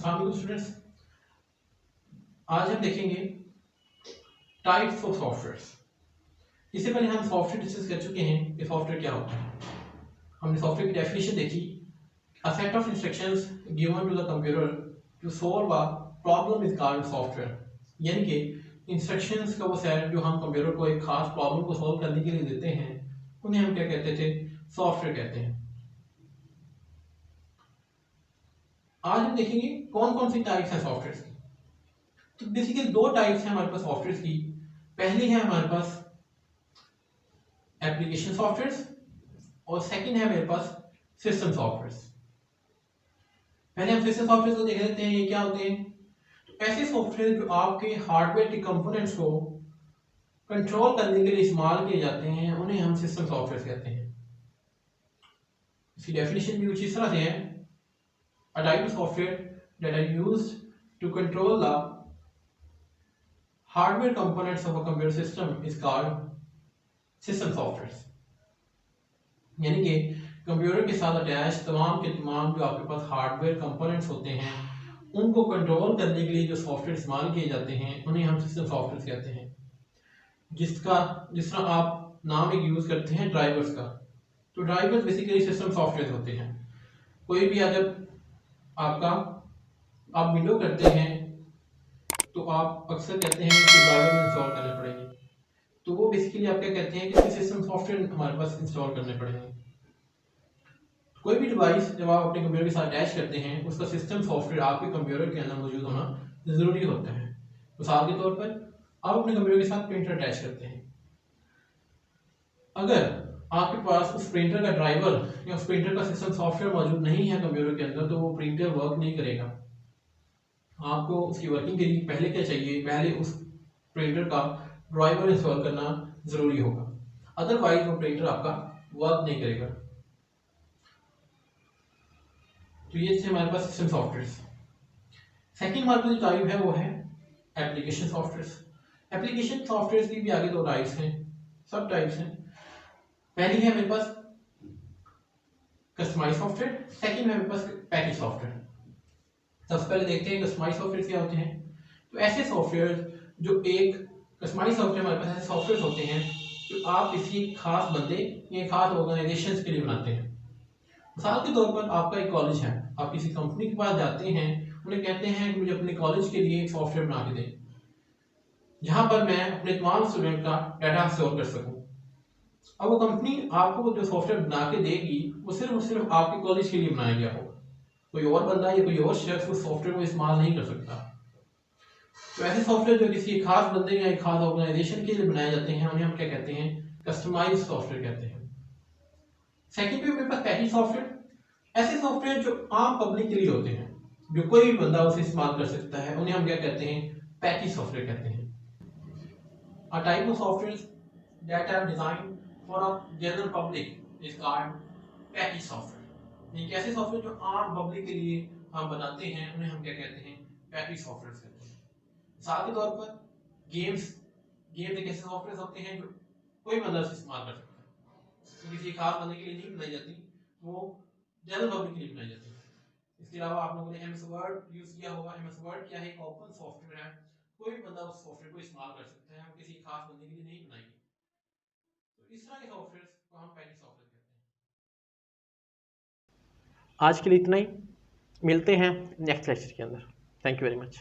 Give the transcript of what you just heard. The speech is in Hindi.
अस्सलाम वालेकुम स्टूडेंट्स, आज हम देखेंगे टाइप्स ऑफ सॉफ्टवेयर्स। इससे पहले हम सॉफ्टवेयर डिस्कस कर चुके हैं कि सॉफ्टवेयर क्या होता है। हमने सॉफ्टवेयर की डेफिनेशन देखी, a set of instructions given to the computer to solve a problem is called software. यानी कि इंस्ट्रक्शंस का वो सेट जो हम कंप्यूटर को एक खास प्रॉब्लम को सॉल्व करने के लिए देते हैं, उन्हें हम क्या कहते थे? सॉफ्टवेयर कहते हैं। आज हम देखेंगे कौन कौन सी टाइप्स हैं सॉफ्टवेयर की। तो बेसिकली दो टाइप्स हैं हमारे पास सॉफ्टवेयर की। पहली है हमारे पास एप्लीकेशन सॉफ्टवेयर और सेकंड है मेरे पास सिस्टम सॉफ्टवेयर। पहले हम सिस्टम सॉफ्टवेयर को देख लेते हैं, ये क्या होते हैं। तो ऐसे सॉफ्टवेयर जो आपके हार्डवेयर के कंपोनेंट्स को कंट्रोल करने के लिए इस्तेमाल किए जाते हैं, उन्हें हम सिस्टम सॉफ्टवेयर कहते हैं। इसकी डेफिनेशन भी कुछ इस तरह से है, a type of software that are used to control the hardware components of a computer system is called system software. यानी कि कंप्यूटर के साथ अटैच तमाम के तमाम जो आपके पास हार्डवेयर कंपोनेंट्स होते हैं, उनको कंट्रोल करने के लिए जो सॉफ्टवेयर इस्तेमाल किए जाते हैं, उन्हें हम सिस्टम सॉफ्टवेयर कहते हैं। जिस तरह आप नाम एक यूज़ करते हैं ड्राइवर्स का, तो ड्राइवर्स बेसिकली सिस्टम सॉफ्टवेयर होते हैं। कोई भी जब आप विंडो करते हैं तो आप अक्सर कहते हैं कि ड्राइवर इंस्टॉल करने पड़ेंगे, तो वो बेसिकली आप क्या कहते हैं कि सिस्टम सॉफ्टवेयर हमारे पास इंस्टॉल करने पड़ेंगे। कोई भी डिवाइस जब आप अपने कंप्यूटर के साथ अटैच करते हैं, उसका सिस्टम सॉफ्टवेयर आपके कंप्यूटर के अंदर मौजूद होना ज़रूरी होता है। मिसाल के तौर पर आप अपने कंप्यूटर के साथ प्रिंटर अटैच करते हैं, अगर आपके पास उस प्रिंटर का ड्राइवर या उस प्रिंटर का सिस्टम सॉफ्टवेयर मौजूद नहीं है कंप्यूटर के अंदर, तो वो प्रिंटर वर्क नहीं करेगा। आपको उसकी वर्किंग के लिए पहले क्या चाहिए? पहले उस प्रिंटर का ड्राइवर इंस्टॉल करना ज़रूरी होगा, अदरवाइज वो प्रिंटर आपका वर्क नहीं करेगा। तो ये थे हमारे पास सिस्टम सॉफ्टवेयर। सेकंड हमारे पास जो टाइप है वो है एप्लीकेशन सॉफ्टवेयर। एप्लीकेशन सॉफ्टवेयर की भी आगे दो टाइप्स हैं, सब टाइप्स हैं। पहली है मेरे पास कस्टमाइज सॉफ्टवेयर, सेकंड है मेरे पास पैकेज सॉफ्टवेयर। सबसे पहले देखते हैं कस्टमाइज सॉफ्टवेयर क्या होते हैं। तो ऐसे सॉफ्टवेयर जो एक कस्टमाइज सॉफ्टवेयर, हमारे पास ऐसे सॉफ्टवेयर होते हैं जो आप किसी खास बंदे या खास ऑर्गेनाइजेशन के लिए बनाते हैं। मिसाल के तौर पर आपका एक कॉलेज है, आप किसी कंपनी के पास जाते हैं, उन्हें कहते हैं कि मुझे अपने कॉलेज के लिए एक सॉफ्टवेयर बना के दें जहां पर मैं अपने तमाम स्टूडेंट का डाटा स्टोर कर सकूं। अब वो कंपनी आपको जो सॉफ्टवेयर बना के देगी वो सिर्फ आपके कॉलेज के लिए बनाया गया होगा, कोई और बंदा या कोई और शख्स उस सॉफ्टवेयर को इस्तेमाल नहीं कर सकता। तो ऐसे सॉफ्टवेयर जो किसी खास बंदे या एक खास ऑर्गेनाइजेशन के लिए बनाए जाते हैं, उन्हें हम क्या कहते हैं? कस्टमाइज सॉफ्टवेयर कहते हैं। सेकंड पे मेरे पास पैकेज सॉफ्टवेयर। ऐसे सॉफ्टवेयर जो आम पब्लिक के लिए होते हैं, जो कोई भी बंदा उसे इस्तेमाल कर सकता है, उन्हें हम क्या कहते हैं? पैकेज सॉफ्टवेयर कहते हैं। A type of software that are designed for a general public is called package software। ये कैसे सॉफ्टवेयर जो आम पब्लिक के लिए हम बनाते हैं, उन्हें हम क्या कहते हैं? पैकेज सॉफ्टवेयर कहते हैं। मिसाल के तौर पर गेम्स एक ऐसे सॉफ्टवेयर होते हैं जो कोई बंदा उसे इस्तेमाल कर सकता है, तो किसी खास बंदे के लिए नहीं बनाई जाती, वो जनरल पब्लिक के लिए बनाई जाती है। इसके अलावा आप लोगों ने एमएस वर्ड यूज किया होगा। एमएस वर्ड क्या है? एक ओपन सॉफ्टवेयर है, कोई भी बंदा उस सॉफ्टवेयर को इस्तेमाल कर सकता है, हम किसी खास बंदे के लिए नहीं बनाएंगे। तो इस तरह के सॉफ्टवेयर को हम पैकेज सॉफ्टवेयर कहते हैं। आज के लिए इतना ही, मिलते हैं नेक्स्ट लेक्चर के अंदर। Thank you very much.